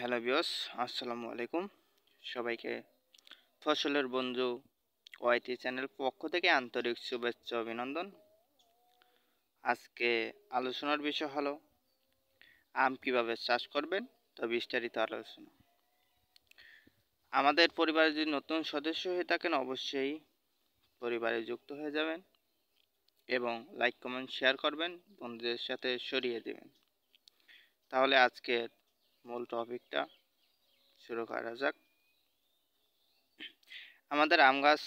Hello viewers, আসসালামু আলাইকুম। সবাইকে ফসলের বন্ধু ওয়াইটি চ্যানেল পক্ষ থেকে আন্তরিক শুভেচ্ছা অভিনন্দন। আজকে আলোচনার বিষয় হলো আম কিভাবে চাষ করবেন, তো বিস্তারিত আলোচনা। আমাদের পরিবারে যদি নতুন সদস্য হয়ে থাকেন অবশ্যই পরিবারে যুক্ত হয়ে যাবেন এবং লাইক কমেন্ট শেয়ার করবেন, বন্ধুদের সাথে ছড়িয়ে দেবেন। তাহলে আজকের মূল টপিকটা শুরু করা যাক। আমাদের আম গাছ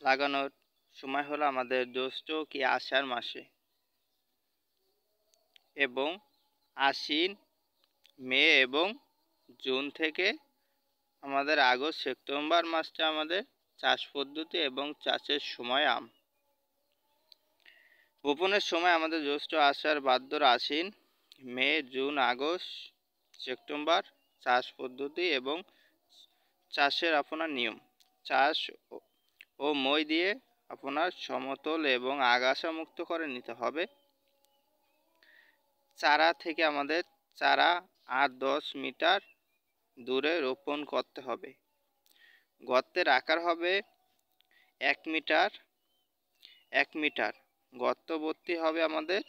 লাগানোর সময় হলো আমাদের জ্যৈষ্ঠ কি আষাঢ় মাসে এবং আশ্বিন, মে এবং জুন থেকে আমাদের আগস্ট সেপ্টেম্বর মাসটা আমাদের চাষ পদ্ধতি এবং চাষের সময়। আম বপনের সময় আমাদের জ্যৈষ্ঠ, আষাঢ়, ভাদ্র, আশ্বিন, মে, জুন, আগস্ট, সেপ্টেম্বর চাষ পদ্ধতি এবং চাষের আপনার নিয়ম। চাষ ও মই দিয়ে আপনার সমতল এবং আগাছা মুক্ত করে নিতে হবে। চারা থেকে আমাদের চারা 8-10 মিটার দূরে রোপণ করতে হবে। গর্তের আকার হবে 1 মিটার 1 মিটার। গর্ত ভর্তি হবে আমাদের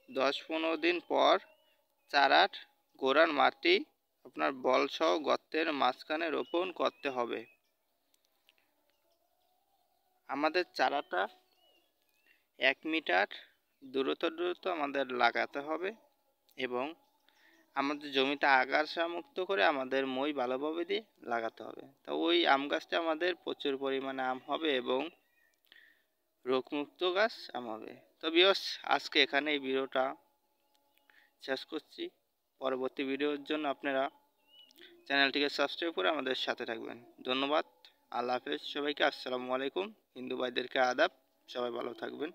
10-15 দিন পর। চারার গোড়ার মাটি আপনার বলসহ গর্তের মাঝখানে রোপণ করতে হবে। আমাদের চারাটা 1 মিটার দূরত্ব আমাদের লাগাতে হবে এবং আমাদের জমিতে আগাছা মুক্ত করে আমাদের মই ভালোভাবে দিয়ে লাগাতে হবে। তো ওই আম গাছটা আমাদের প্রচুর পরিমাণে আম হবে এবং রোগমুক্ত গাছ আম হবে। তো ভিউয়ার্স, আজকে এখানে এই ভিডিওটা শেষ করছি। পরবর্তী ভিডিওর জন্য আপনারা চ্যানেলটিকে সাবস্ক্রাইব করে আমাদের সাথে থাকবেন। ধন্যবাদ। আল্লাহ হাফেজ সবাইকে। আসসালামু আলাইকুম। হিন্দু ভাইদেরকে আদাব। সবাই ভালো থাকবেন।